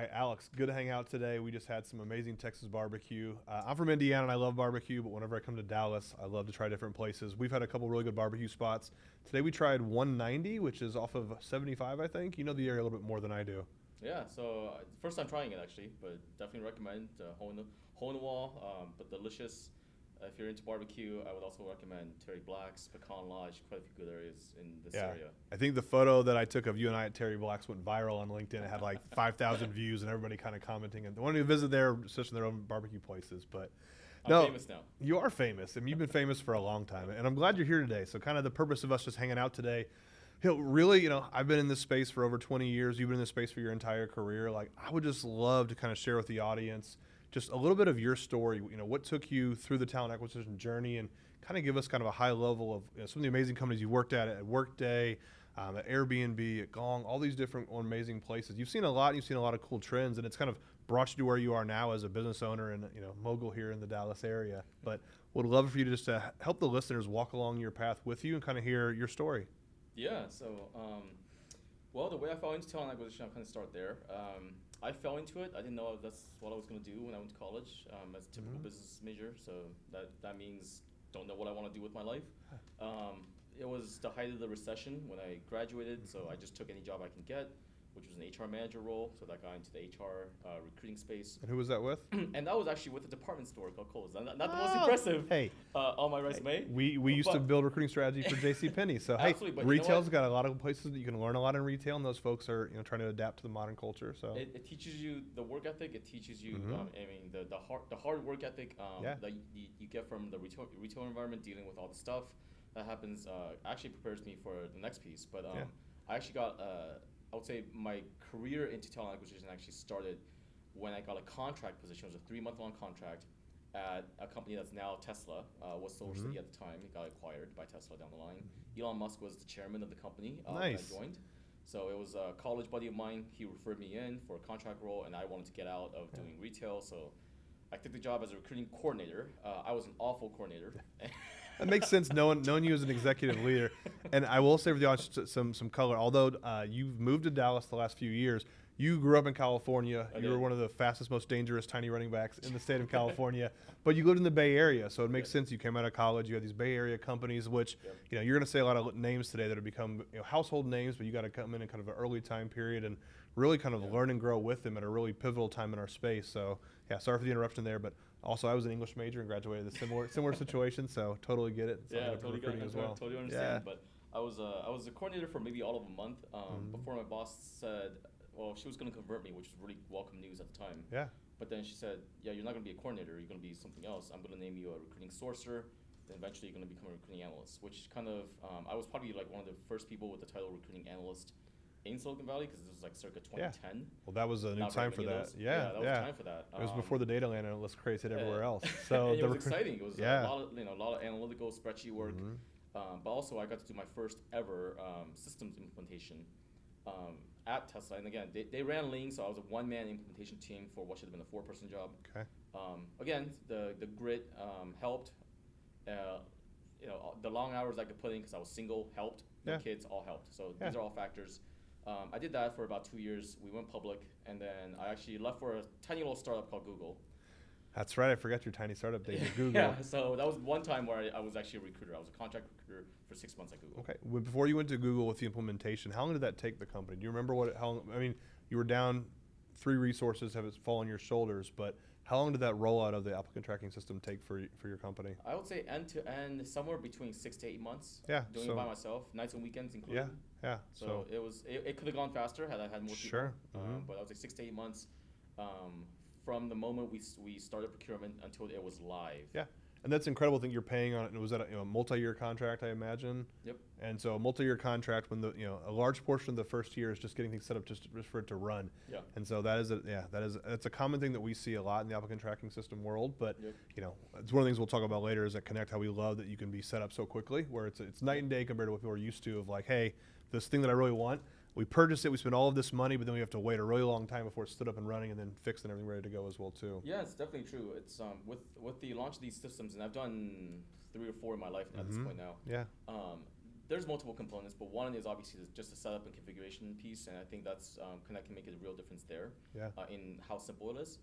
right, Alex, good to hang out today. We just had some amazing Texas barbecue. I'm from Indiana and I love barbecue, but whenever I come to Dallas, I love to try different places. We've had a couple really good barbecue spots. Today we tried 190, which is off of 75, I think. You know the area a little bit more than I do. Yeah, so first time trying it actually, but definitely recommend hole in the wall, but delicious. If you're into barbecue, I would also recommend Terry Black's, Pecan Lodge, quite a few good areas in this area. I think the photo that I took of you and I at Terry Black's went viral on LinkedIn. It had like 5,000 views and everybody kind of commenting and wanting to visit there, especially their own barbecue places. But I'm famous now. You are famous, and you've been famous for a long time. And I'm glad you're here today. So kind of the purpose of us just hanging out today, really, I've been in this space for over 20 years. You've been in this space for your entire career. Like, I would just love to kind of share with the audience just a little bit of your story, what took you through the talent acquisition journey, and kind of give us kind of a high level of some of the amazing companies you worked at Workday, at Airbnb, at Gong, all these different amazing places. You've seen a lot, and you've seen a lot of cool trends, and it's kind of brought you to where you are now as a business owner and mogul here in the Dallas area. But would love for you to just help the listeners walk along your path with you and kind of hear your story. Yeah, so, well, the way I fell into talent acquisition, I'll kind of start there. I fell into it. I didn't know that's what I was going to do when I went to college as a typical business major. So that means don't know what I want to do with my life. It was the height of the recession when I graduated, so I just took any job I can get, which was an HR manager role. So that got into the HR recruiting space. And who was that with? And that was actually with a department store called Kohl's. Not the most impressive on my resume. We used to build recruiting strategy for JCPenney. So hey, retail's got a lot of places that you can learn a lot in retail, and those folks are trying to adapt to the modern culture. So it teaches you the work ethic. It teaches you, the hard work ethic that you get from the retail environment, dealing with all the stuff that happens. Actually prepares me for the next piece. But I actually got I would say my career into talent acquisition actually started when I got a contract position. It was a 3-month-long contract at a company that's now Tesla, was SolarCity at the time. It got acquired by Tesla down the line. Elon Musk was the chairman of the company when I joined. So it was a college buddy of mine. He referred me in for a contract role, and I wanted to get out of doing retail. So I took the job as a recruiting coordinator. I was an awful coordinator. That makes sense, knowing you as an executive leader. And I will say for the audience some color. Although you've moved to Dallas the last few years, you grew up in California. You were one of the fastest, most dangerous tiny running backs in the state of California. But you lived in the Bay Area, so it makes sense. You came out of college. You had these Bay Area companies, which you're going to say a lot of names today that have become household names. But you got to come in kind of an early time period and really kind of learn and grow with them at a really pivotal time in our space. So sorry for the interruption there, but also I was an English major and graduated a similar situation, so totally get it. Totally get it as well. Totally understand. But I was a coordinator for maybe all of a month before my boss said, well, she was going to convert me, which was really welcome news at the time. Yeah. But then she said, you're not going to be a coordinator. You're going to be something else. I'm going to name you a recruiting sourcer. Then eventually you're going to become a recruiting analyst, which kind of, I was probably like one of the first people with the title recruiting analyst in Silicon Valley, because this was like circa 2010. Well, that was a new time for that. That was time for that. It was before the data analyst craze hit everywhere else. So it was exciting. It was a lot of analytical spreadsheet work. But also I got to do my first ever systems implementation at Tesla. And again, they ran lean, so I was a one-man implementation team for what should have been a 4-person job. Okay. Again, the grit helped. The long hours I could put in because I was single helped. The kids all helped. So these are all factors. I did that for about 2 years. We went public, and then I actually left for a tiny little startup called Google. That's right. I forgot your tiny startup days at Google. So that was one time where I was actually a recruiter. I was a contract recruiter for 6 months at Google. Okay. Well, before you went to Google with the implementation, how long did that take the company? Do you remember you were down 3 resources, have it fall on your shoulders, but how long did that rollout of the applicant tracking system take for your company? I would say end to end, somewhere between 6 to 8 months. Doing it by myself, nights and weekends included. So it could have gone faster had I had more people. Sure. But I would say 6 to 8 months from the moment we started procurement until it was live. Yeah. And that's incredible thing you're paying on it. Was that a multi-year contract, I imagine? Yep. And so a multi-year contract, when a large portion of the first year is just getting things set up just for it to run. Yeah. And so that's a common thing that we see a lot in the applicant tracking system world. But it's one of the things we'll talk about later is at Cnect, how we love that you can be set up so quickly, where it's night and day compared to what people are used to of like, hey, this thing that I really want, we purchased it, we spent all of this money, but then we have to wait a really long time before it's stood up and running and then fixed and everything ready to go as well too. Yeah, it's definitely true. It's with the launch of these systems, and I've done 3 or 4 in my life at this point now. Yeah. there's multiple components, but one is obviously just the setup and configuration piece, and I think that's Cnect can make a real difference there in how simple it is.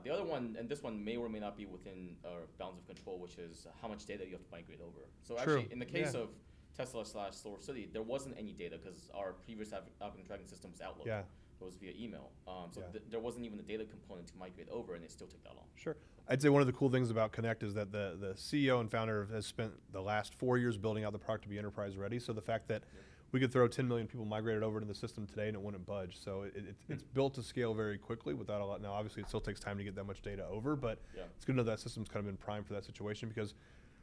The other one, and this one may or may not be within our bounds of control, which is how much data you have to migrate over. So actually, in the case of Tesla/SolarCity, there wasn't any data because our previous applicant tracking system was Outlook. Yeah. It was via email. So there wasn't even a data component to migrate over, and it still took that long. Sure. I'd say one of the cool things about Cnect is that the CEO and founder has spent the last 4 years building out the product to be enterprise ready. So the fact that we could throw 10 million people migrated over to the system today and it wouldn't budge. So it's built to scale very quickly without a lot. Now, obviously, it still takes time to get that much data over, but it's good to know that system's kind of been primed for that situation because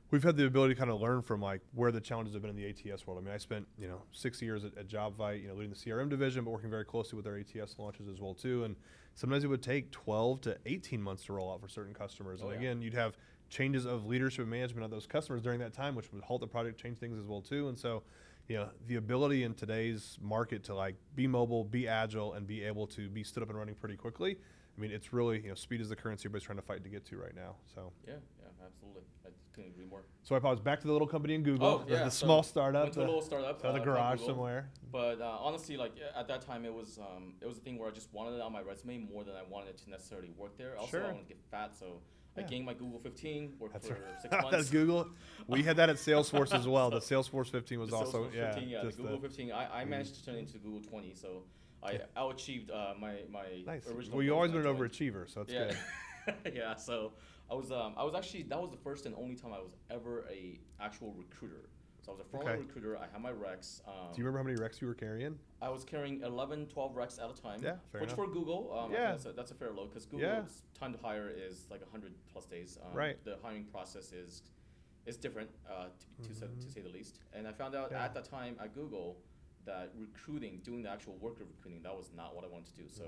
we've had the ability to kind of learn from like where the challenges have been in the ATS world. I mean, I spent 6 years at JobVite, leading the CRM division, but working very closely with their ATS launches as well too. And sometimes it would take 12 to 18 months to roll out for certain customers. And again, you'd have changes of leadership and management of those customers during that time, which would halt the project, change things as well too. And so, the ability in today's market to like be mobile, be agile, and be able to be stood up and running pretty quickly. I mean, it's really, speed is the currency everybody's trying to fight to get to right now. So yeah, absolutely. I couldn't agree more. So I was back to the little company in Google, the small startup, went to a little startup, the garage somewhere. But honestly, like at that time, it was a thing where I just wanted it on my resume more than I wanted it to necessarily work there. Also, I wanted to get fat, so I gained my Google 15, worked for 6 months. That's Google. We had that at Salesforce as well. The Salesforce 15 was also, Salesforce 15, the Google 15. I managed to turn it into Google 20, so I out-achieved my original. Well, you always been an overachiever, so it's good. Yeah, so I was actually, that was the first and only time I was ever a actual recruiter. So I was a frontline recruiter. I had my recs. Do you remember how many recs you were carrying? I was carrying 11, 12 recs at a time. Yeah, fair which enough. for Google, that's a fair load because Google's time to hire is like 100 plus days. Right. The hiring process is different, to say the least. And I found out at that time at Google that recruiting, doing the actual work of recruiting, that was not what I wanted to do. So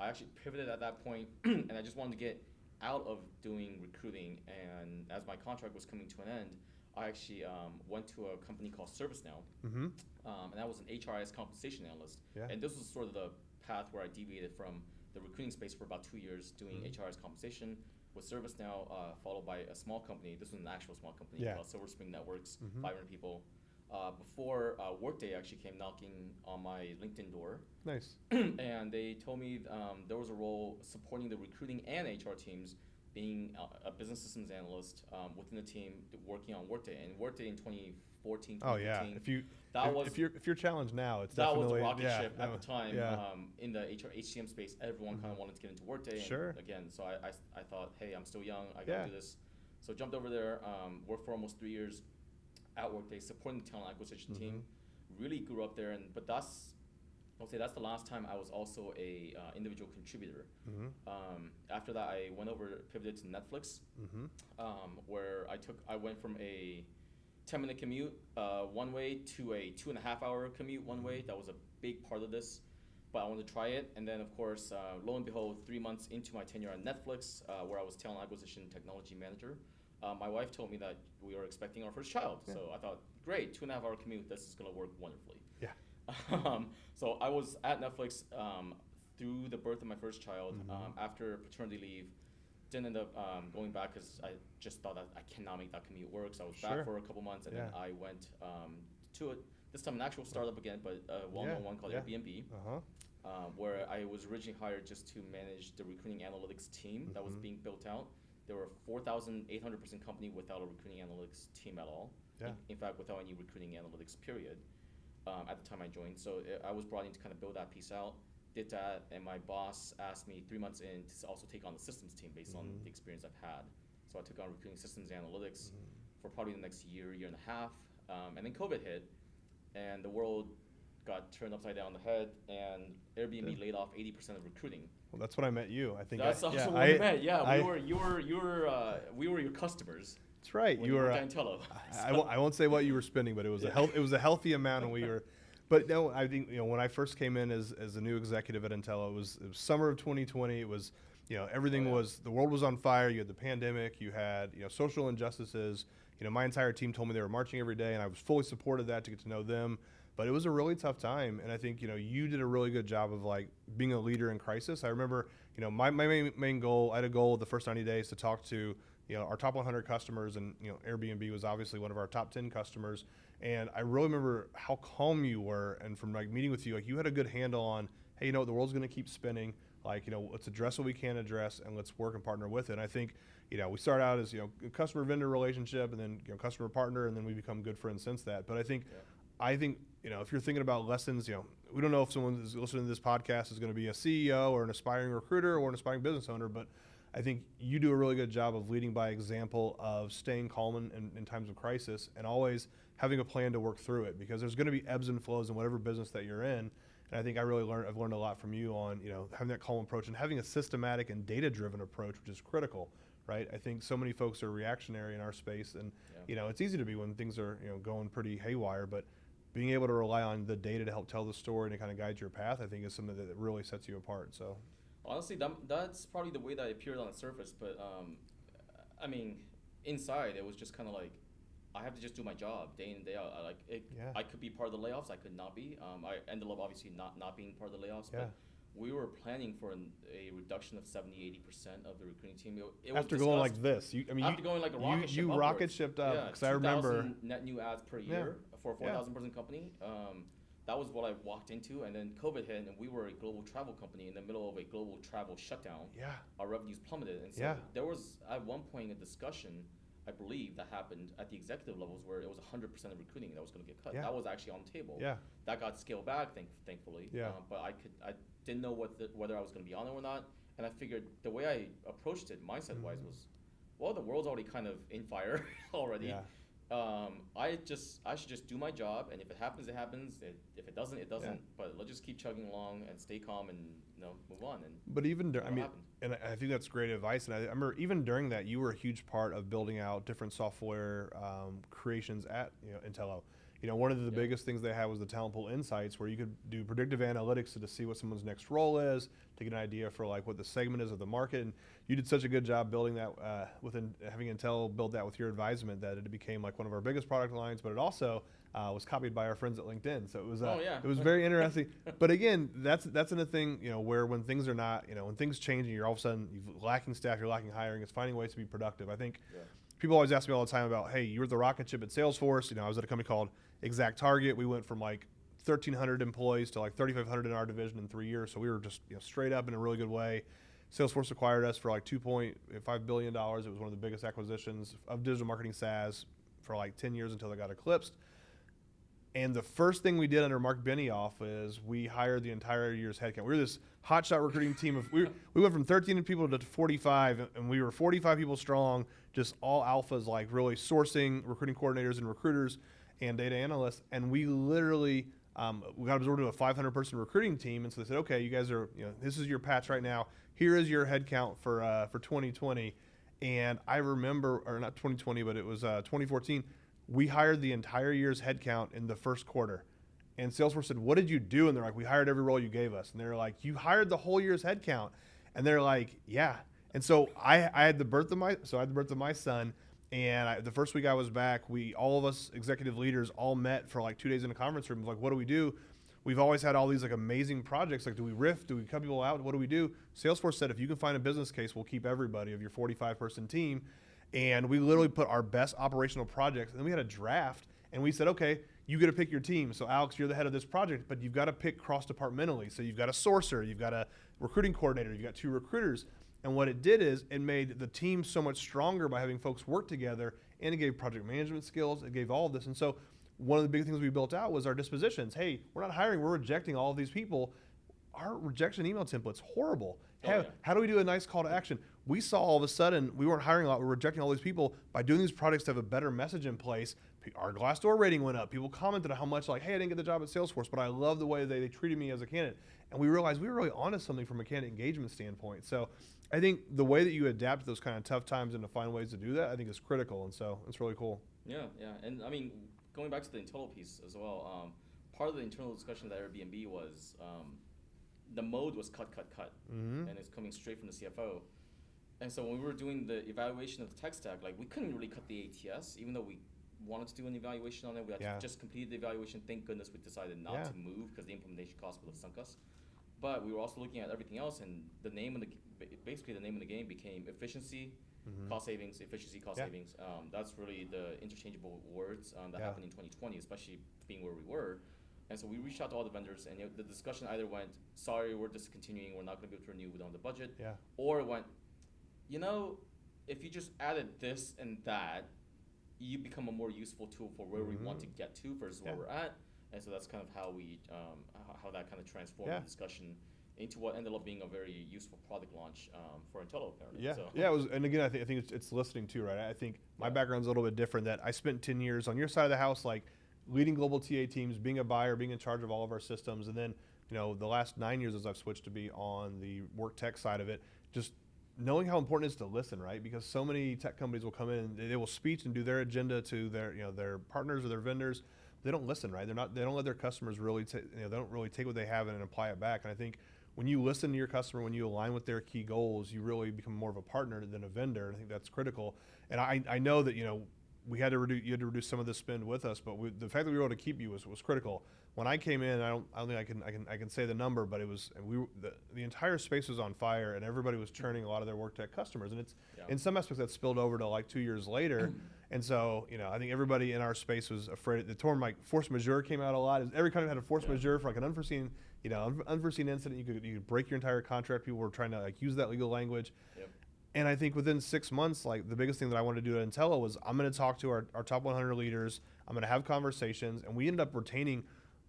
I actually pivoted at that point, and I just wanted to get out of doing recruiting. And as my contract was coming to an end, I actually went to a company called ServiceNow, and that was an HRIS compensation analyst. Yeah. And this was sort of the path where I deviated from the recruiting space for about 2 years, doing HRIS compensation with ServiceNow, followed by a small company. This was an actual small company called Silver Spring Networks, 500 people. Before Workday actually came knocking on my LinkedIn door. Nice. And they told me there was a role supporting the recruiting and HR teams, being a business systems analyst within the team working on Workday. And Workday in 2014, 2015. Oh yeah. If you're challenged now, it's that definitely was the rocket ship at the time in the HR HCM space. Everyone kind of wanted to get into Workday. And again, so I thought, hey, I'm still young. I gotta do this. So jumped over there. Worked for almost 3 years at Workday, supporting the talent acquisition team. Really grew up there, I'll say that's the last time I was also a individual contributor. After that, I pivoted to Netflix, where I went from a 10-minute commute one way to a 2.5-hour commute one way. That was a big part of this, but I wanted to try it. And then, of course, lo and behold, 3 months into my tenure at Netflix, where I was talent acquisition technology manager, my wife told me that we were expecting our first child. Yeah. So I thought, great, 2.5-hour commute, this is going to work wonderfully. Yeah. So I was at Netflix through the birth of my first child. After paternity leave, didn't end up going back because I just thought that I cannot make that commute work. So I was back for a couple months, and then I went to this time an actual startup again, but a well-known one called Airbnb, where I was originally hired just to manage the recruiting analytics team that was being built out. There were 4,800 person company without a recruiting analytics team at all. Yeah. In fact, without any recruiting analytics period. At the time I joined, so I was brought in to kind of build that piece out. Did that, and my boss asked me 3 months in to also take on the systems team based on the experience I've had. So I took on recruiting systems analytics for probably the next year and a half, and then COVID hit, and the world got turned upside down the head, and Airbnb laid off 80% of recruiting. Well, that's when I met you. I think that's also when we met. Yeah, we were your customers. That's right. You were. I won't say what you were spending, but it was a healthy amount, and we were. But no, I think when I first came in as a new executive at Intello, it was summer of 2020. It was everything was, the world was on fire. You had the pandemic. You had social injustices. My entire team told me they were marching every day, and I was fully supported that to get to know them. But it was a really tough time, and I think you did a really good job of like being a leader in crisis. I remember my main goal. I had a goal the first 90 days to talk to our top 100 customers, and Airbnb was obviously one of our top 10 customers. And I really remember how calm you were, and from like meeting with you, like you had a good handle on, hey, the world's going to keep spinning. Like, let's address what we can address, and let's work and partner with it. And I think, we start out as, customer vendor relationship, and then, customer partner, and then we become good friends since that. But I think, if you're thinking about lessons, we don't know if someone who's listening to this podcast is going to be a CEO or an aspiring recruiter or an aspiring business owner, but I think you do a really good job of leading by example, of staying calm in times of crisis, and always having a plan to work through it, because there's going to be ebbs and flows in whatever business that you're in. And I think I've learned a lot from you on, having that calm approach and having a systematic and data-driven approach, which is critical, right? I think so many folks are reactionary in our space, and, it's easy to be when things are, going pretty haywire, but being able to rely on the data to help tell the story and to kind of guide your path, I think is something that really sets you apart. So honestly, that's probably the way that it appeared on the surface, but inside it was just kind of like, I have to just do my job day in and day out. I could be part of the layoffs. I could not be. I ended up obviously not being part of the layoffs, but we were planning for a reduction of 70-80% of the recruiting team. It was after going like this, after going like a rocket ship. You rocket shipped up, because I remember net new ads per year for a 4,000 person company. That was what I walked into, and then COVID hit, and we were a global travel company in the middle of a global travel shutdown. Yeah, our revenues plummeted, and so there was at one point a discussion, I believe, that happened at the executive levels where it was 100% of recruiting that was going to get cut. That was actually on the table. That got scaled back, thankfully. But I didn't know whether I was going to be on it or not. And I figured the way I approached it, mindset-wise, was, well, the world's already kind of in fire already. I should just do my job, and if it happens, it happens. If it doesn't, it doesn't. But let's just keep chugging along and stay calm and move on. But even and I think that's great advice. And I remember even during that, you were a huge part of building out different software creations at Intello. One of the biggest things they had was the Talent Pool Insights, where you could do predictive analytics to see what someone's next role is, to get an idea for like what the segment is of the market. And you did such a good job building that within having Intel build that with your advisement, that it became like one of our biggest product lines. But it also was copied by our friends at LinkedIn. So it was it was very interesting. But again, that's another thing, where when things are not, when things change and you're all of a sudden you're lacking staff, you're lacking hiring, it's finding ways to be productive. I think people always ask me all the time about, hey, you were the rocket ship at Salesforce. I was at a company called Exact Target. We went from like 1,300 employees to like 3,500 in our division in 3 years. So we were just straight up in a really good way. Salesforce acquired us for like $2.5 billion. It was one of the biggest acquisitions of digital marketing SaaS for like 10 years until they got eclipsed. And the first thing we did under Mark Benioff is we hired the entire year's headcount. We were this hotshot recruiting team of we went from 13 people to 45, and we were 45 people strong, just all alphas, like really sourcing, recruiting coordinators and recruiters and data analysts. And we literally we got absorbed into a 500 person recruiting team. And so they said, okay, you guys are, this is your patch right now. Here is your headcount for 2020. And I remember, or not 2020, but it was 2014. We hired the entire year's headcount in the first quarter. And Salesforce said, what did you do? And they're like, we hired every role you gave us. And they're like, you hired the whole year's headcount? And they're like, yeah. And so I had the birth of my son. And the first week I was back, all of us executive leaders all met for like 2 days in a conference room. Like, what do we do? We've always had all these like amazing projects. Like, do we riff? Do we cut people out? What do we do? Salesforce said, if you can find a business case, we'll keep everybody of your 45 person team. And we literally put our best operational projects, and then we had a draft, and we said, okay, you get to pick your team. So Alex, you're the head of this project, but you've got to pick cross-departmentally. So you've got a sourcer, you've got a recruiting coordinator, you've got 2 recruiters. And what it did is it made the team so much stronger by having folks work together, and it gave project management skills, it gave all of this. And so one of the big things we built out was our dispositions. Hey, we're not hiring, we're rejecting all of these people. Our rejection email template's horrible. How do we do a nice call to action? We saw all of a sudden we weren't hiring a lot, we were rejecting all these people. By doing these projects to have a better message in place, our Glassdoor rating went up. People commented on how much, like, hey, I didn't get the job at Salesforce, but I love the way they treated me as a candidate. And we realized we were really onto something from a candidate engagement standpoint. So I think the way that you adapt to those kind of tough times and to find ways to do that, I think is critical. And so it's really cool. Yeah. And I mean, going back to the internal piece as well, part of the internal discussion at Airbnb was the mode was cut. And it's coming straight from the CFO. And so when we were doing the evaluation of the tech stack, like, we couldn't really cut the ATS, even though we wanted to do an evaluation on it. We had just completed the evaluation. Thank goodness we decided not to move, because the implementation cost would have sunk us. But we were also looking at everything else, and basically the name of the game became efficiency cost savings, efficiency, cost savings. That's really the interchangeable words that happened in 2020, especially being where we were. And so we reached out to all the vendors, and the discussion either went, sorry, we're discontinuing, we're not going to be able to renew, we don't have the budget. Or it went, if you just added this and that, you become a more useful tool for where we want to get to versus where we're at. And so that's kind of how we, how that kind of transformed the discussion into what ended up being a very useful product launch for Untitled, apparently. It was, and again, I think it's listening too, right? I think my background's a little bit different. That I spent 10 years on your side of the house, like leading global TA teams, being a buyer, being in charge of all of our systems, and then the last 9 years as I've switched to be on the work tech side of it, just knowing how important it is to listen, right? Because so many tech companies will come in and they will speech and do their agenda to their partners or their vendors. They don't listen, right? They don't let their customers really they don't really take what they have and apply it back. And I think when you listen to your customer, when you align with their key goals, you really become more of a partner than a vendor. And I think that's critical. And I know that you had to reduce some of the spend with us, but the fact that we were able to keep you was critical. When I came in, I don't think I can say the number, but it was, and the entire space was on fire, and everybody was churning a lot of their work tech customers, and it's in some aspects that spilled over to like 2 years later, and so I think everybody in our space was afraid. The term like force majeure came out a lot. Every company had a force majeure for like an unforeseen incident. You could break your entire contract. People were trying to like use that legal language. And I think within 6 months, like the biggest thing that I wanted to do at Intello was I'm going to talk to our top 100 leaders. I'm going to have conversations, and we ended up retaining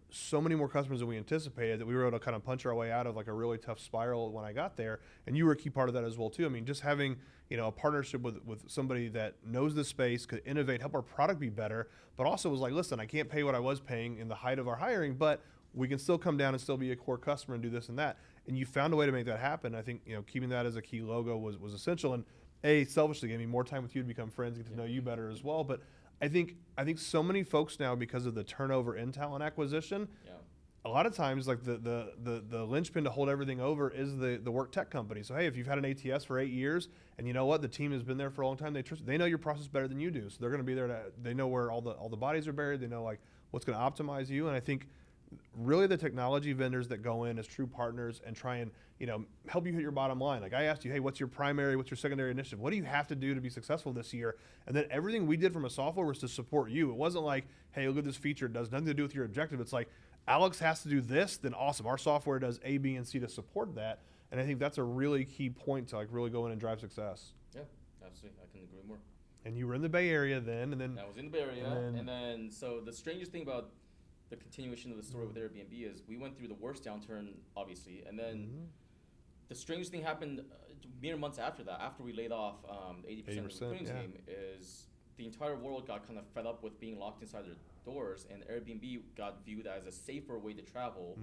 so many more customers than we anticipated that we were able to kind of punch our way out of like a really tough spiral when I got there. And you were a key part of that as well too. I mean, just having a partnership with somebody that knows the space, could innovate, help our product be better, but also was like, listen, I can't pay what I was paying in the height of our hiring, but we can still come down and still be a core customer and do this and that. And you found a way to make that happen. I think keeping that as a key logo was essential. And selfishly gave me more time with you to become friends, get to know you better as well. But I think so many folks now, because of the turnover in talent acquisition, a lot of times like the linchpin to hold everything over is the work tech company. So hey, if you've had an ATS for 8 years, and you know what, the team has been there for a long time, they know your process better than you do. So they're going to be there they know where all the bodies are buried. They know like what's going to optimize you. And I think really the technology vendors that go in as true partners and try and help you hit your bottom line. Like I asked you, hey, what's your secondary initiative? What do you have to do to be successful this year? And then everything we did from a software was to support you. It wasn't like, hey, look at this feature. It does nothing to do with your objective. It's like, Alex has to do this, then awesome. Our software does A, B, and C to support that. And I think that's a really key point to like really go in and drive success. Yeah, absolutely. I can agree more. And you were in the Bay Area then, and then I was in the Bay Area, and then so the strangest thing about the continuation of the story with Airbnb is we went through the worst downturn, obviously, and then the strangest thing happened mere months after that. After we laid off 80% of the recruiting team, is the entire world got kind of fed up with being locked inside their doors, and Airbnb got viewed as a safer way to travel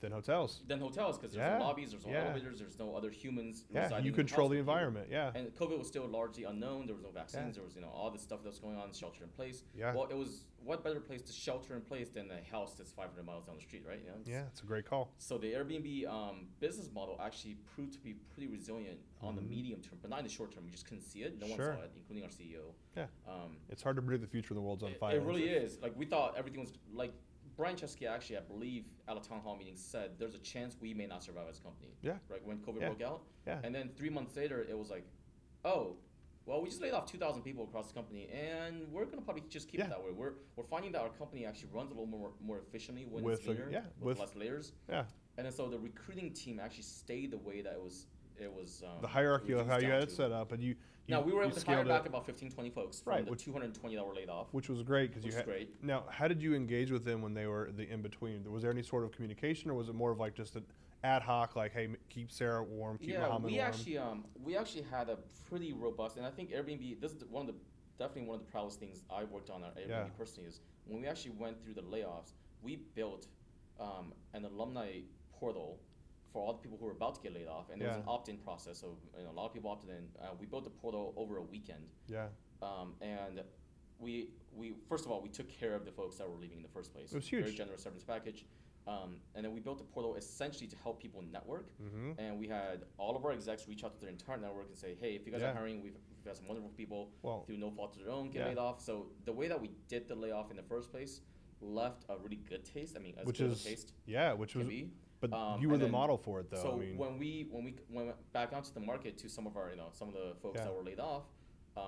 than hotels. Because there's no lobbies, there's no elevators, there's no other humans residing. You control the environment. And COVID was still largely unknown. There was no vaccines. There was all this stuff that was going on, shelter in place. Well, it was what better place to shelter in place than a house that's 500 miles down the street, right? It's a great call. So the Airbnb business model actually proved to be pretty resilient on the medium term, but not in the short term. We just couldn't see it. No one saw it, including our CEO. It's hard to predict the future of the world's on fire. It really is. Like we thought everything was like Brian Chesky actually, I believe, at a town hall meeting said there's a chance we may not survive as a company. Right when COVID broke out. And then 3 months later, it was like, oh, well, we just laid off 2,000 people across the company, and we're gonna probably just keep it that way. We're finding that our company actually runs a little more efficiently when it's leaner, with less layers. And then so the recruiting team actually stayed the way that it was. The hierarchy of how you had it set up, and you now we were able to hire back about 15, 20 folks from the 220 that were laid off, which was great because great. Now, how did you engage with them when they were the in between? Was there any sort of communication, or was it more of like just an ad hoc, like, hey, keep Sarah warm, keep Muhammad warm? We actually had a pretty robust, and I think Airbnb. This is definitely one of the proudest things I worked on at Airbnb personally is when we actually went through the layoffs. We built an alumni portal for all the people who were about to get laid off, and there was an opt-in process. So a lot of people opted in. We built the portal over a weekend. And we first of all, we took care of the folks that were leaving in the first place. It was huge. Very generous severance package. And then we built the portal essentially to help people network. And we had all of our execs reach out to their entire network and say, hey, if you guys are hiring, we've got some wonderful people through no fault of their own get laid off. So the way that we did the layoff in the first place left a really good taste. I mean, as good of a taste can be. But you were the model for it, though. So when we went back out to the market to some of our, some of the folks that were laid off,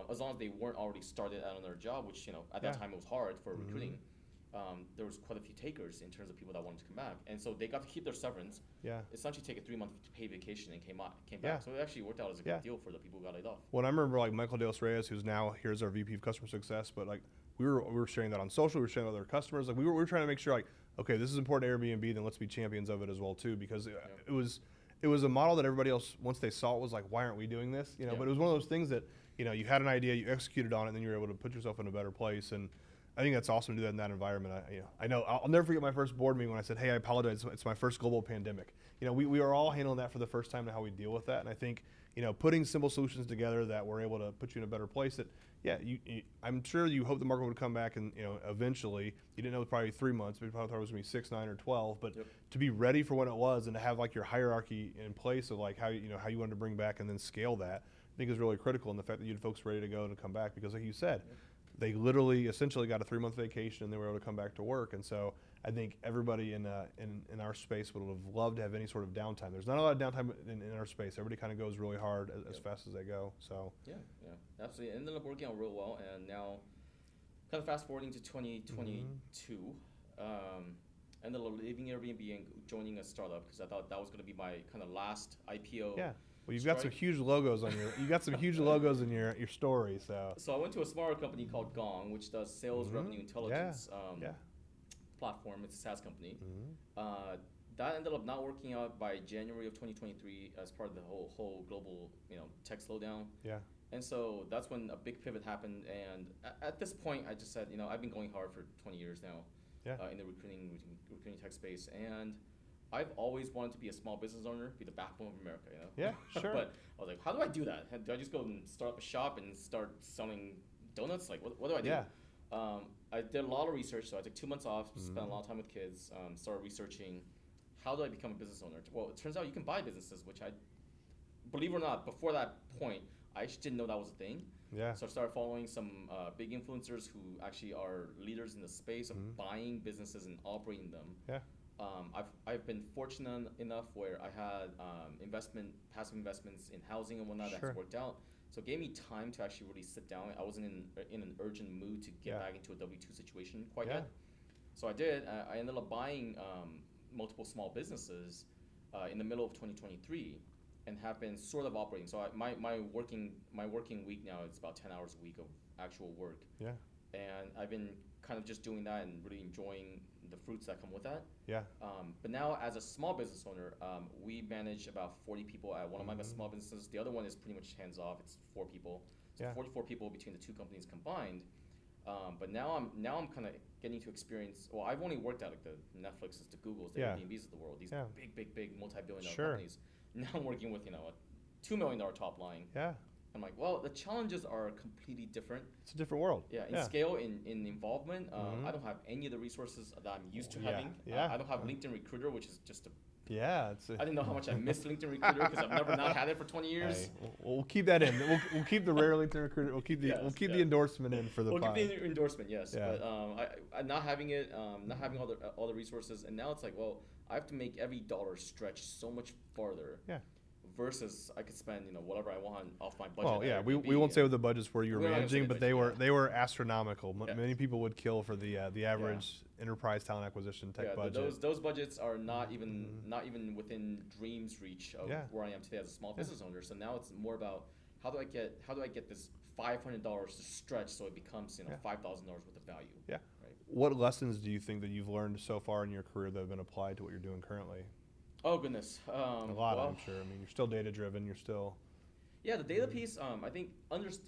as long as they weren't already started out on their job, which at that time it was hard for recruiting. There was quite a few takers in terms of people that wanted to come back, and so they got to keep their severance. Essentially take a 3-month paid vacation and came back. So it actually worked out as a good deal for the people who got laid off. Well, I remember like Michael Delos Reyes, who's now here's our VP of customer success, but like we were sharing that on social, we were sharing with other customers. Like we were trying to make sure like, okay, this is important to Airbnb, then let's be champions of it as well too, because it was a model that everybody else, once they saw it, was like, why aren't we doing this? But it was one of those things that you had an idea, you executed on it, and then you were able to put yourself in a better place. And I think that's awesome to do that in that environment. I know I'll never forget my first board meeting when I said, hey, I apologize, it's my first global pandemic. We are all handling that for the first time and how we deal with that. And I think, putting simple solutions together that were able to put you in a better place that, I'm sure you hope the market would come back and, eventually, you didn't know probably 3 months, but you probably thought it was going to be 6, 9, or 12, but to be ready for when it was and to have like your hierarchy in place of like how you wanted to bring back and then scale that, I think is really critical. And the fact that you had folks ready to go and come back, because like you said, they literally essentially got a 3-month vacation and they were able to come back to work. And so I think everybody in our space would have loved to have any sort of downtime. There's not a lot of downtime in our space. Everybody kind of goes really hard as fast as they go. So yeah, absolutely. It ended up working out real well. And now, kind of fast forwarding to 2022, ended up leaving Airbnb and joining a startup because I thought that was going to be my kind of last IPO. Yeah. Well, you've got some huge logos on your your story. So I went to a smaller company called Gong, which does sales revenue intelligence platform. It's a SaaS company. That ended up not working out by January of 2023 as part of the whole global tech slowdown. And so that's when a big pivot happened. And at this point, I just said, I've been going hard for 20 years now in the recruiting tech space, and I've always wanted to be a small business owner, be the backbone of America, Yeah, sure. But I was like, how do I do that? Do I just go and start up a shop and start selling donuts? Like, what do I do? I did a lot of research, so I took 2 months off, spent a lot of time with kids, started researching how do I become a business owner. Well, it turns out you can buy businesses, which I, believe it or not, before that point, I actually didn't know that was a thing. So I started following some big influencers who actually are leaders in the space of buying businesses and operating them. I've been fortunate enough where I had passive investments in housing and whatnot that's worked out. So it gave me time to actually really sit down. I wasn't in an urgent mood to get back into a W-2 situation quite yet. So I did. I ended up buying multiple small businesses in the middle of 2023 and have been sort of operating. So my working week now is about 10 hours a week of actual work. And I've been kind of just doing that and really enjoying the fruits that come with that. But now as a small business owner, we manage about 40 people at one of my small businesses. The other one is pretty much hands off. It's 4 people. So 44 people between the 2 companies combined. But now I'm kind of getting to experience. Well, I've only worked at like the Netflixes, the Googles, the Airbnbs of the world. These big multi-billion-dollar companies. Now I'm working with a $2 million top line. I'm like, well, the challenges are completely different. It's a different world. In scale, in involvement. I don't have any of the resources that I'm used to having. I don't have LinkedIn Recruiter, which is just I didn't know how much I missed LinkedIn Recruiter because I've never not had it for 20 years. Hey, we'll keep that in. We'll keep the rare LinkedIn Recruiter. We'll keep the endorsement in for the. We'll keep the endorsement, yes. But I not having it, not having all the resources, and now it's like, well, I have to make every dollar stretch so much farther. Versus I could spend whatever I want off my budget. Well, we won't say what the budgets were you were managing, but they were astronomical. Many people would kill for the average enterprise talent acquisition tech budget. Those budgets are not even within dreams reach of where I am today as a small business owner. So now it's more about how do I get this $500 to stretch so it becomes $5,000 worth of value. Right? What lessons do you think that you've learned so far in your career that have been applied to what you're doing currently? Oh, goodness. A lot, I'm sure. I mean, you're still data-driven. You're still... Yeah, the data piece, I think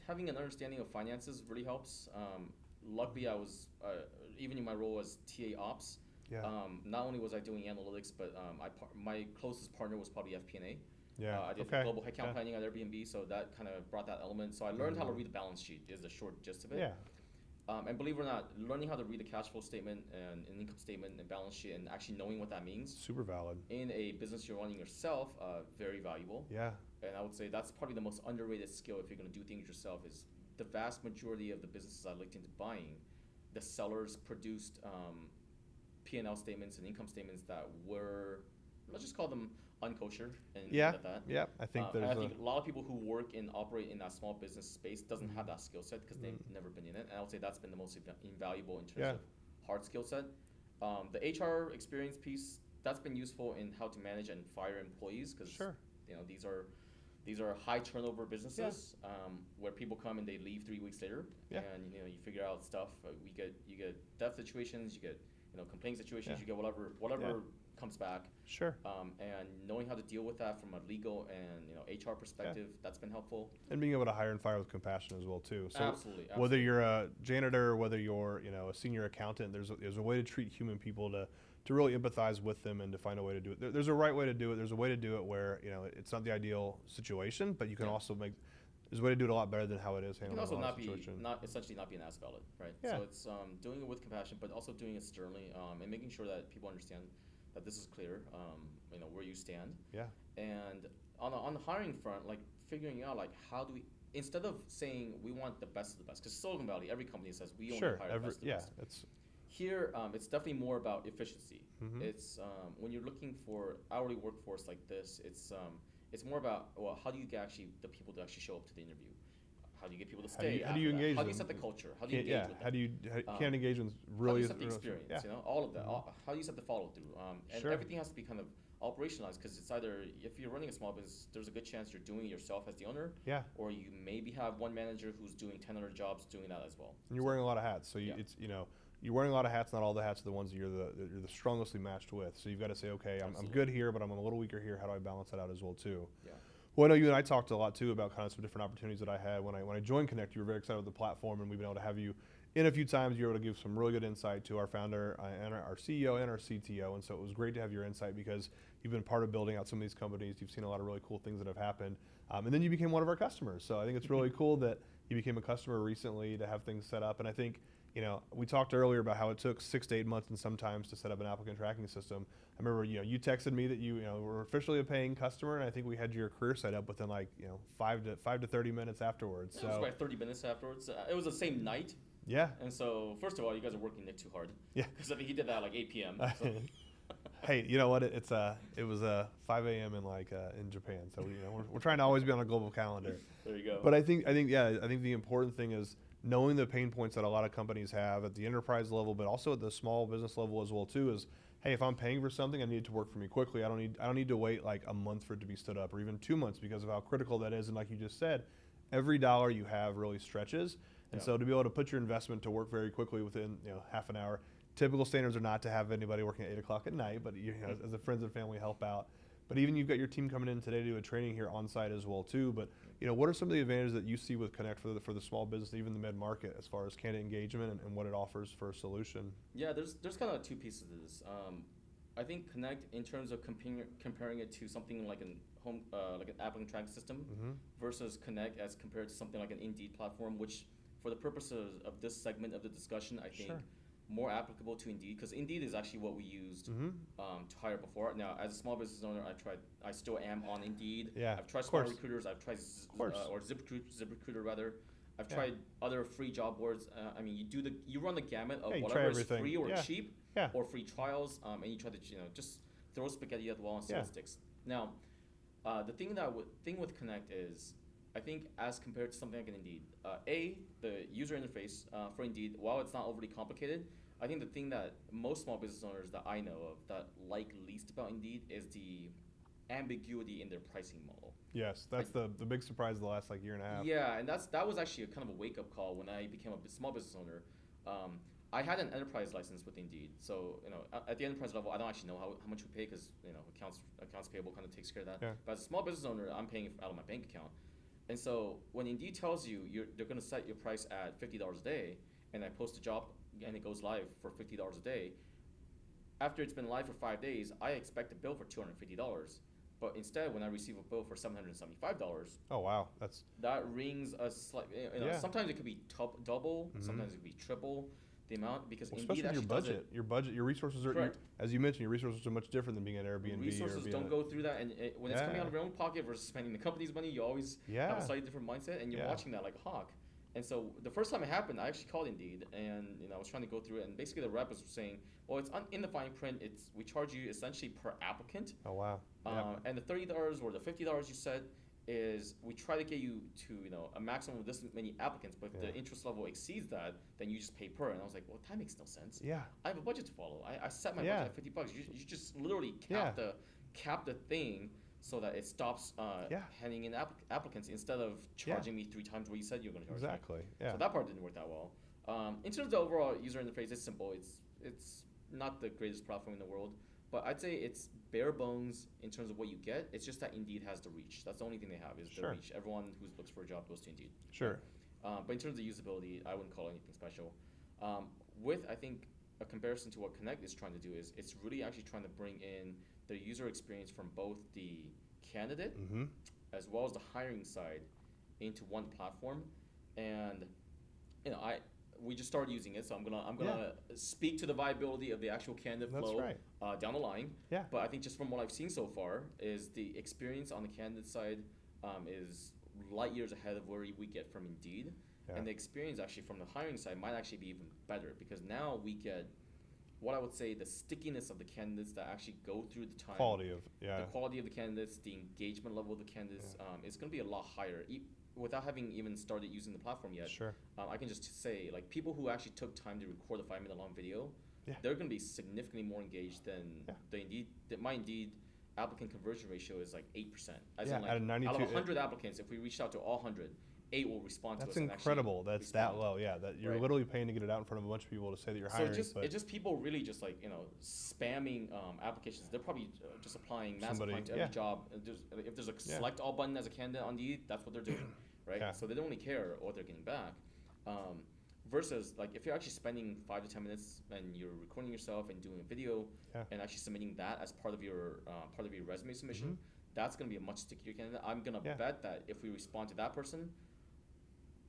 having an understanding of finances really helps. Luckily, I was, even in my role as TA Ops, not only was I doing analytics, but my closest partner was probably FP&A. I did global headcount planning at Airbnb, so that kind of brought that element. So I learned how to read the balance sheet is the short gist of it. And believe it or not, learning how to read a cash flow statement and an income statement and balance sheet and actually knowing what that means. Super valid. In a business you're running yourself, very valuable. And I would say that's probably the most underrated skill if you're going to do things yourself is the vast majority of the businesses I looked into buying, the sellers produced P&L statements and income statements that were, let's just call them unkosher and yeah, that. Yeah, I think and I think a lot of people who work and operate in that small business space doesn't have that skill set because they've never been in it. And I would say that's been the most invaluable in terms of hard skill set. The HR experience piece, that's been useful in how to manage and fire employees because these are high turnover businesses where people come and they leave 3 weeks later, and you figure out stuff. You get death situations, you get complaint situations, you get whatever comes back. Sure. And knowing how to deal with that from a legal and HR perspective, that's been helpful. And being able to hire and fire with compassion as well too. So absolutely. Whether you're a janitor or whether you're a senior accountant, there's a way to treat human people to really empathize with them and to find a way to do it. There's a right way to do it. There's a way to do it where it's not the ideal situation, but you can also there's a way to do it a lot better than how it is handled. You can also essentially not be an ass about it, right? Yeah. So it's doing it with compassion, but also doing it sternly, and making sure that people understand that this is clear, where you stand. Yeah. And on the hiring front, like figuring out like how do we, instead of saying we want the best of the best, because Silicon Valley, every company says we only hire the best of the best. Here, it's definitely more about efficiency. Mm-hmm. It's when you're looking for hourly workforce like this, it's more about, well, how do you get actually the people to actually show up to the interview? How do you get people to stay? How do you engage them? How do you set the culture? How do you engage with them? How do you can't engagement really? How do you set the experience? All of that. How do you set the follow through? And everything has to be kind of operationalized because it's either, if you're running a small business, there's a good chance you're doing it yourself as the owner. Yeah. Or you maybe have one manager who's doing 10 other jobs doing that as well. And you're wearing a lot of hats, so you're wearing a lot of hats. Not all the hats are the ones that you're the strongestly matched with. So you've got to say, okay, I'm good here, but I'm a little weaker here. How do I balance that out as well too? Yeah. Well, I know you and I talked a lot too about kind of some different opportunities that I had when I joined Cnect. You were very excited with the platform, and we've been able to have you in a few times. You were able to give some really good insight to our founder and our CEO and our CTO, and so it was great to have your insight because you've been part of building out some of these companies. You've seen a lot of really cool things that have happened, and then you became one of our customers. So I think it's really cool that you became a customer recently to have things set up, and I think. We talked earlier about how it took 6 to 8 months and sometimes to set up an applicant tracking system. I remember, you texted me that you were officially a paying customer, and I think we had your career set up within 5 to 30 minutes afterwards. It was about 30 minutes afterwards. It was the same night. Yeah. And so, first of all, you guys are working Nick too hard. Yeah. Because I think he did that at 8 p.m. So. Hey, you know what? It was 5 a.m. in Japan, so we're trying to always be on a global calendar. There you go. But I think the important thing is knowing the pain points that a lot of companies have at the enterprise level, but also at the small business level as well too. Is hey, if I'm paying for something, I need it to work for me quickly. I don't need to wait a month for it to be stood up, or even 2 months because of how critical that is. And like you just said, every dollar you have really stretches. And so to be able to put your investment to work very quickly within half an hour. Typical standards are not to have anybody working at 8 o'clock at night, but as a friends and family help out. But even you've got your team coming in today to do a training here on site as well too. But what are some of the advantages that you see with Cnect for the small business, even the mid market, as far as candidate engagement and what it offers for a solution? Yeah, there's kind of two pieces to this. I think Cnect, in terms of comparing it to something like an applicant tracking system versus Cnect as compared to something like an Indeed platform, which for the purposes of this segment of the discussion, I think. More applicable to Indeed because Indeed is actually what we used to hire before. Now, as a small business owner, I still am on Indeed. Yeah, I've tried Smart Recruiters. I've tried ZipRecruiter rather. I've tried other free job boards. You run the gamut of whatever is free or cheap or free trials, and you try to just throw spaghetti at the wall and see what sticks. Now, the thing with Cnect is, I think as compared to something like an Indeed, the user interface for Indeed, while it's not overly complicated, I think the thing that most small business owners that I know of that like least about Indeed is the ambiguity in their pricing model. Yes, that's the big surprise of the last year and a half. Yeah, and that was actually a kind of a wake-up call when I became a small business owner. I had an enterprise license with Indeed, so at the enterprise level, I don't actually know how much we pay because accounts payable kind of takes care of that. Yeah. But as a small business owner, I'm paying out of my bank account. And so when Indeed tells you they're going to set your price at $50 a day, and I post a job and it goes live for $50 a day, after it's been live for 5 days, I expect a bill for $250. But instead, when I receive a bill for $775, oh wow, that rings a slight. Sometimes it could be double, sometimes it could be triple the amount because Indeed especially your budget, your resources are, as you mentioned, your resources are much different than being at Airbnb. Resources don't go through that, and when it's coming out of your own pocket versus spending the company's money, you always have a slightly different mindset, and you're watching that like a hawk. And so the first time it happened, I actually called Indeed, and I was trying to go through it, and basically the rep was saying, well, it's in the fine print. We charge you essentially per applicant. Oh wow. And the $30 or the $50 you said is we try to get you to a maximum of this many applicants, but if the interest level exceeds that, then you just pay per. And I was like, well, that makes no sense. Yeah. I have a budget to follow. I set my budget at $50. You just literally cap the thing so that it stops handing in applicants instead of charging me 3 times what you said you were going to charge me. Exactly. Yeah. So that part didn't work that well. In terms of the overall user interface, it's simple. It's not the greatest platform in the world, but I'd say it's bare bones in terms of what you get. It's just that Indeed has the reach. That's the only thing they have is the reach. Everyone who looks for a job goes to Indeed. Sure. But in terms of usability, I wouldn't call it anything special. With, I think, a comparison to what Cnect is trying to do is it's really actually trying to bring in the user experience from both the candidate as well as the hiring side into one platform. And we just started using it, so I'm gonna speak to the viability of the actual candidate flow down the line. Yeah. But I think just from what I've seen so far is the experience on the candidate side is light years ahead of where we get from Indeed. Yeah. And the experience actually from the hiring side might actually be even better because now we get what I would say the stickiness of the candidates that actually go through the time. The quality of the candidates, the engagement level of the candidates, it's going to be a lot higher. Without having even started using the platform yet, I can just say like people who actually took time to record a 5-minute long video, they're going to be significantly more engaged than the Indeed. My Indeed applicant conversion ratio is like 8%. As in like, out of 100 applicants, if we reached out to all 100, 8 will respond to us. That's incredible. That's that low. Yeah, that you're literally paying to get it out in front of a bunch of people to say that you're hiring. So it's just people really just like spamming applications. They're probably just applying mass applying to every job. If there's a select all button as a candidate on Indeed, that's what they're doing, right? Yeah. So they don't really care what they're getting back. Versus like if you're actually spending 5 to 10 minutes and you're recording yourself and doing a video and actually submitting that as part of your resume submission, that's gonna be a much stickier candidate. I'm gonna bet that if we respond to that person.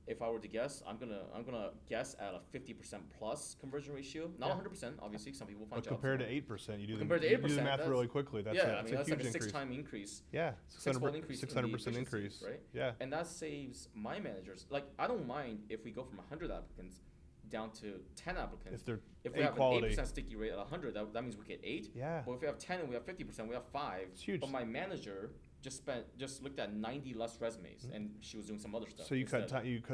If I were to guess, I'm gonna guess at a 50% plus conversion ratio. Not 100%, obviously. Some people find jobs. Compared to 8%, you do the math really quickly. That's that's a huge like a increase. 6-time increase. Yeah, 600% increase, right? Yeah, and that saves my managers. Like I don't mind if we go from 100 applicants down to 10 applicants. If we have an 8% sticky rate at 100, that means we get 8. Yeah. But if we have 10 and we have 50%, we have 5. It's huge. But my manager just looked at 90 less resumes and she was doing some other stuff. So you cut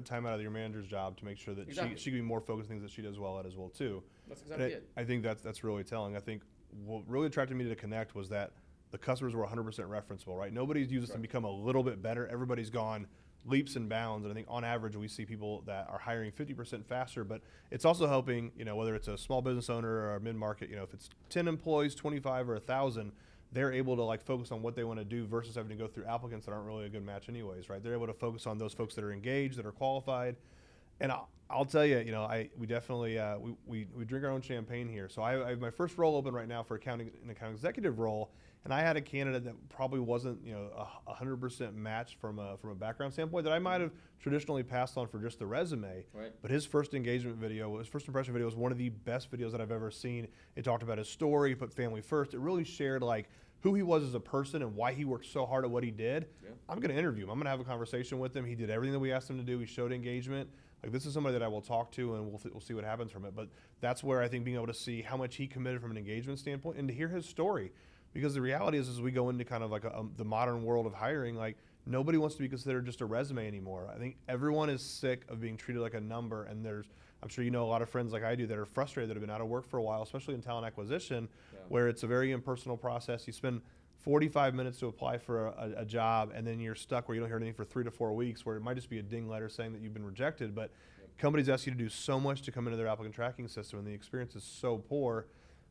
time out of your manager's job to make sure that she can be more focused on things that she does well at as well too. That's exactly it. I think that's really telling. I think what really attracted me to Cnect was that the customers were 100% referenceable, right? Nobody's used this to become a little bit better. Everybody's gone leaps and bounds, and I think on average we see people that are hiring 50% faster, but it's also helping, whether it's a small business owner or a mid-market, if it's 10 employees, 25 or 1,000, they're able to like focus on what they want to do versus having to go through applicants that aren't really a good match anyways, right? They're able to focus on those folks that are engaged, that are qualified. And I'll tell you, we definitely, we drink our own champagne here. So I have my first role open right now for an account executive role. And I had a candidate that probably wasn't, 100% matched from a background standpoint that I might have traditionally passed on for just the resume. Right. But his first engagement video, his first impression video was one of the best videos that I've ever seen. It talked about his story, he put family first. It really shared like who he was as a person and why he worked so hard at what he did. Yeah. I'm going to interview him. I'm going to have a conversation with him. He did everything that we asked him to do. He showed engagement. Like this is somebody that I will talk to, and we'll see what happens from it. But that's where I think being able to see how much he committed from an engagement standpoint and to hear his story. Because the reality is, as we go into kind of like the modern world of hiring, like nobody wants to be considered just a resume anymore. I think everyone is sick of being treated like a number, and I'm sure you know a lot of friends like I do that are frustrated that have been out of work for a while, especially in talent acquisition, where it's a very impersonal process. You spend 45 minutes to apply for a job, and then you're stuck where you don't hear anything for 3 to 4 weeks, where it might just be a ding letter saying that you've been rejected. But companies ask you to do so much to come into their applicant tracking system, and the experience is so poor.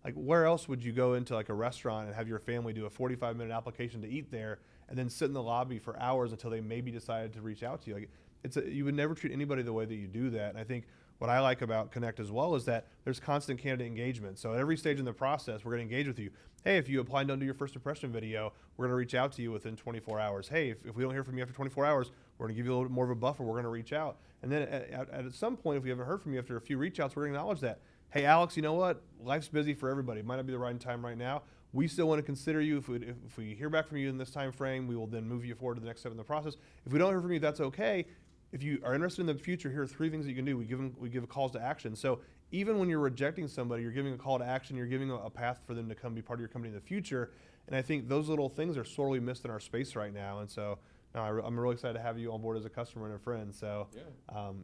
Like, where else would you go into like a restaurant and have your family do a 45-minute application to eat there, and then sit in the lobby for hours until they maybe decided to reach out to you? Like, you would never treat anybody the way that you do that. And I think what I like about Cnect as well is that there's constant candidate engagement. So at every stage in the process, we're going to engage with you. Hey, if you apply and don't do your first impression video, we're going to reach out to you within 24 hours. Hey, if we don't hear from you after 24 hours, we're going to give you a little bit more of a buffer. We're going to reach out. And then at some point, if we haven't heard from you after a few reach outs, we're going to acknowledge that. Hey, Alex, you know what? Life's busy for everybody. It might not be the right time right now. We still want to consider you. If we hear back from you in this time frame, we will then move you forward to the next step in the process. If we don't hear from you, that's okay. if you are interested in the future, here are 3 things that you can do. We give calls to action. So even when you're rejecting somebody, you're giving a call to action, you're giving a path for them to come be part of your company in the future. And I think those little things are sorely missed in our space right now. And so I'm really excited to have you on board as a customer and a friend. So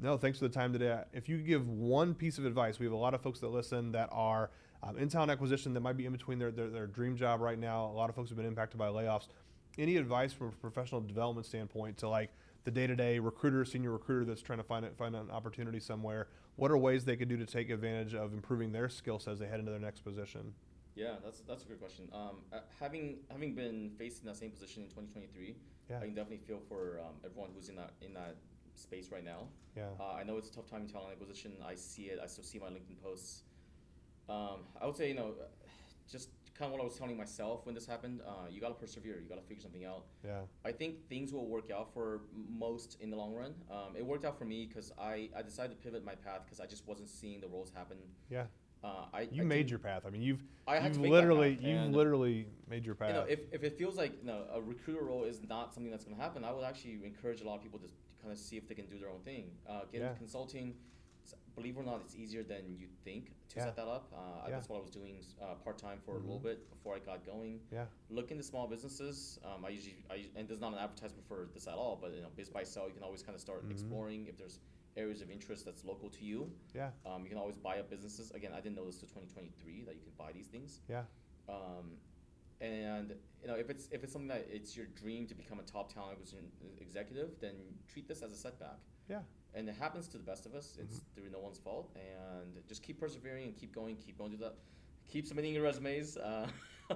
no, thanks for the time today. If you could give one piece of advice, we have a lot of folks that listen that are in talent acquisition that might be in between their dream job right now. A lot of folks have been impacted by layoffs. Any advice from a professional development standpoint to like the day-to-day recruiter, senior recruiter that's trying to find an opportunity somewhere? What are ways they could do to take advantage of improving their skill sets as they head into their next position? Yeah, that's a good question. Having been faced in that same position in 2023, I can definitely feel for everyone who's in that space right now. Yeah. I know it's a tough time in talent acquisition. I see it. I still see my LinkedIn posts. I would say, just kind of what I was telling myself when this happened, you got to persevere. You got to figure something out. Yeah. I think things will work out for most in the long run. It worked out for me because I decided to pivot my path because I just wasn't seeing the roles happen. Yeah. You made your path. I mean, you've literally made your path. If it feels like a recruiter role is not something that's going to happen, I would actually encourage a lot of people to kind of see if they can do their own thing. Get into consulting. Believe it or not, it's easier than you think to set that up. That's what I was doing part-time for a little bit before I got going. Yeah. Look into small businesses. And there's not an advertisement for this at all, but Biz by Sell, you can always kind of start exploring if there's areas of interest that's local to you. Yeah. You can always buy up businesses. Again, I didn't know this till 2023 that you can buy these things. Yeah. And if it's something that it's your dream to become a top talent acquisition executive, then treat this as a setback. Yeah. And it happens to the best of us. It's through no one's fault. And just keep persevering and keep going to that. Keep submitting your resumes.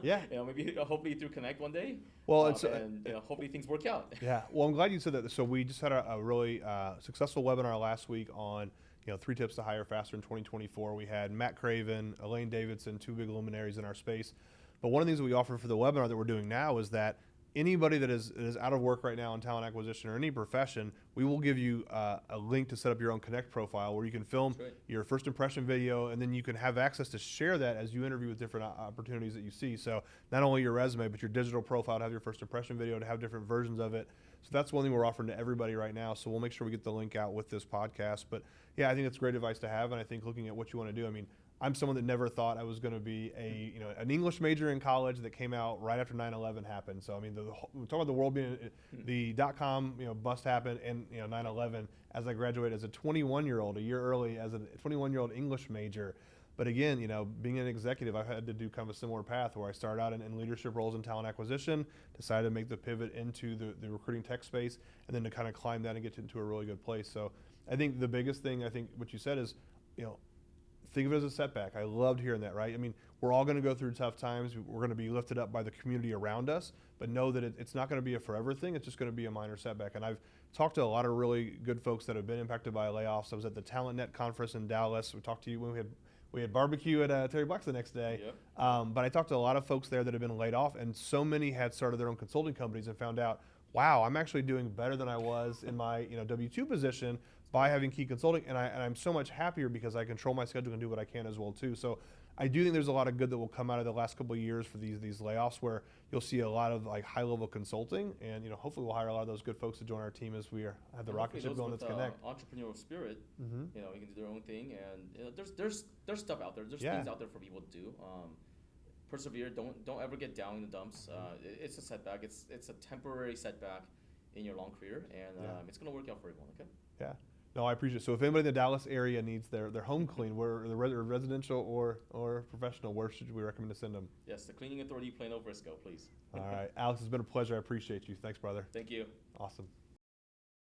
Maybe hopefully through Cnect one day. Well, hopefully things work out. Yeah. Well, I'm glad you said that. So we just had a really successful webinar last week on 3 tips to hire faster in 2024. We had Matt Craven, Elaine Davidson, 2 big luminaries in our space. But one of the things that we offer for the webinar that we're doing now is that anybody that is out of work right now in talent acquisition or any profession, we will give you a link to set up your own Cnect profile where you can film your first impression video, and then you can have access to share that as you interview with different opportunities that you see. So not only your resume, but your digital profile to have your first impression video, to have different versions of it. So that's one thing we're offering to everybody right now. So we'll make sure we get the link out with this podcast. But yeah, I think it's great advice to have. And I think looking at what you want to do, I mean, I'm someone that never thought I was going to be an English major in college that came out right after 9/11 happened. So I mean, we're talking about the world being the .com bust happened, and 9/11 as I graduated as a 21-year-old, a year early as a 21-year-old English major. But again, being an executive, I've had to do kind of a similar path where I started out in leadership roles in talent acquisition, decided to make the pivot into the recruiting tech space, and then to kind of climb that and get into a really good place. So I think the biggest thing, I think what you said is, think of it as a setback. I loved hearing that, right? I mean, we're all going to go through tough times. We're going to be lifted up by the community around us, but know that it's not going to be a forever thing. It's just going to be a minor setback. And I've talked to a lot of really good folks that have been impacted by layoffs. I was at the TalentNet conference in Dallas. We talked to you when we had barbecue at Terry Black's the next day. Yep. But I talked to a lot of folks there that have been laid off, and so many had started their own consulting companies and found out, wow, I'm actually doing better than I was in my W-2 position by having key consulting, and I'm so much happier because I control my schedule and do what I can as well too. So I do think there's a lot of good that will come out of the last couple of years for these layoffs, where you'll see a lot of like high level consulting, and hopefully we'll hire a lot of those good folks to join our team as we have the rocket ship going. That's Cnect. Entrepreneurial spirit, you can do their own thing, and there's stuff out there. There's things out there for people to do. Persevere. Don't ever get down in the dumps. It's a setback. It's a temporary setback in your long career, and it's gonna work out for everyone. Okay. Yeah. No, I appreciate it. So if anybody in the Dallas area needs their home clean, where the residential or professional, where should we recommend to send them? Yes, the Cleaning Authority, Plano, Frisco, please. All right. Alex, it's been a pleasure. I appreciate you. Thanks, brother. Thank you. Awesome.